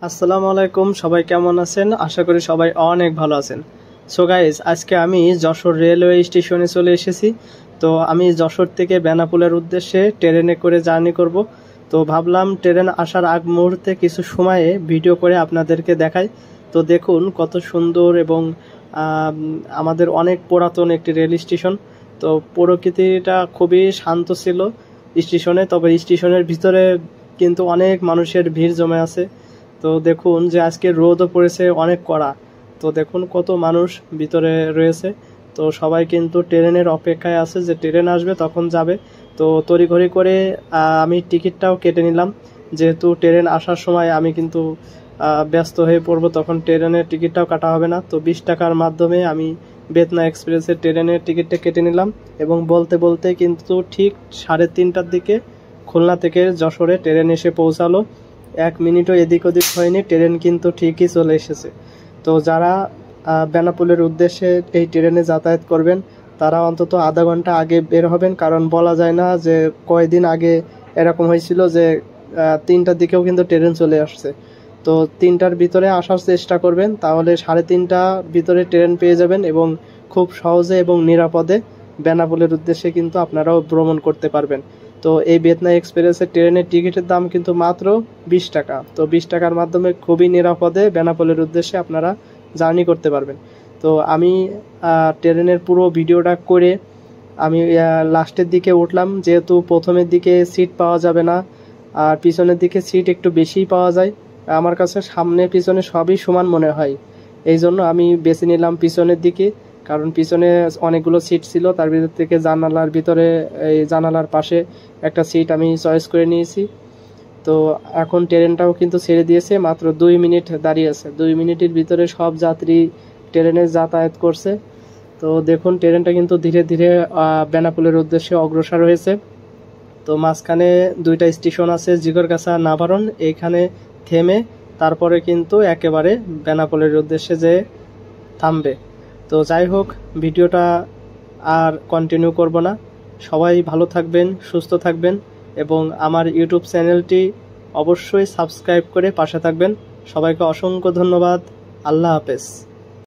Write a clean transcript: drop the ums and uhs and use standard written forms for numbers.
আসসালামু আলাইকুম, সবাই কেমন আছেন? আশা করি সবাই অনেক ভালো আছেন। সো গাইজ, আজকে আমি যশোর রেলওয়ে স্টেশনে চলে এসেছি। তো আমি যশোর থেকে বেনাপোলের উদ্দেশ্যে ট্রেনে করে জার্নি করব। তো ভাবলাম ট্রেন আসার আগ মুহূর্তে কিছু সময়ে ভিডিও করে আপনাদেরকে দেখাই। তো দেখুন কত সুন্দর এবং আমাদের অনেক পুরাতন একটি রেল স্টেশন। তো প্রকৃতিটা খুবই শান্ত ছিল স্টেশনে, তবে স্টেশনের ভিতরে কিন্তু অনেক মানুষের ভিড় জমে আছে। তো দেখুন যে আজকে রোদও পড়েছে অনেক কড়া। তো দেখুন কত মানুষ ভিতরে রয়েছে। তো সবাই কিন্তু ট্রেনের অপেক্ষায় আছে যে ট্রেন আসবে তখন যাবে। তো তড়িঘড়ি করে আমি টিকিটটাও কেটে নিলাম, যেহেতু ট্রেন আসার সময় আমি কিন্তু ব্যস্ত হয়ে পড়বো, তখন ট্রেনের টিকিটটাও কাটা হবে না। তো 20 টাকার মাধ্যমে আমি বেতনা এক্সপ্রেসের ট্রেনের টিকিটটা কেটে নিলাম এবং বলতে বলতে কিন্তু ঠিক 3:30টার দিকে খুলনা থেকে যশোরে ট্রেন এসে পৌঁছালো। 1 মিনিটও এদিক ওদিক হয়নি, ট্রেন কিন্তু ঠিকই চলে এসেছে। তো যারা বেনাপোলের উদ্দেশ্যে এই ট্রেনে যাতায়াত করবেন তারা অন্তত আধা ঘন্টা আগে বের হবেন, কারণ বলা যায় না যে কয়েকদিন আগে এরকম হয়েছিল যে 3টার দিকেও কিন্তু ট্রেন চলে আসছে। তো 3টার ভিতরে আসার চেষ্টা করবেন, তাহলে 3:30 ভিতরে ট্রেন পেয়ে যাবেন এবং খুব সহজে এবং নিরাপদে বেনাপোলের উদ্দেশ্যে কিন্তু আপনারাও ভ্রমণ করতে পারবেন। তো এই বেতনা এক্সপ্রেসের ট্রেনের টিকিটের দাম কিন্তু মাত্র 20 টাকা। তো 20 টাকার মাধ্যমে খুবই নিরাপদে বেনাপোলের উদ্দেশ্যে আপনারা জার্নি করতে পারবেন। তো আমি ট্রেনের পুরো ভিডিওটা করে আমি লাস্টের দিকে উঠলাম, যেহেতু প্রথমের দিকে সিট পাওয়া যাবে না আর পিছনের দিকে সিট একটু বেশিই পাওয়া যায়। আমার কাছে সামনে পিছনে সবই সমান মনে হয়, এই জন্য আমি বেছে নিলাম পিছনের দিকে, কারণ পিছনে অনেকগুলো সিট ছিল, তার ভিতর থেকে জানালার ভিতরে এই জানালার পাশে একটা সিট আমি চয়েস করে নিয়েছি। তো এখন ট্রেনটাও কিন্তু ছেড়ে দিয়েছে, মাত্র 2 মিনিট দাঁড়িয়ে আছে। 2 মিনিটের ভিতরে সব যাত্রী ট্রেনে যাতায়াত করছে। তো দেখুন ট্রেনটা কিন্তু ধীরে ধীরে বেনাপোলের উদ্দেশ্যে অগ্রসর হয়েছে। তো মাঝখানে 2টা স্টেশন আছে, জিগরগাছা, নাভারন, এইখানে থেমে তারপরে কিন্তু একেবারে বেনাপোলের উদ্দেশ্যে যে থামবে। তো যাই হোক, ভিডিওটা আর কন্টিনিউ করব না। সবাই ভালো থাকবেন, সুস্থ থাকবেন এবং আমার ইউটিউব চ্যানেলটি অবশ্যই সাবস্ক্রাইব করে পাশে থাকবেন। সবাইকে অসংখ্য ধন্যবাদ। আল্লাহ হাফেজ।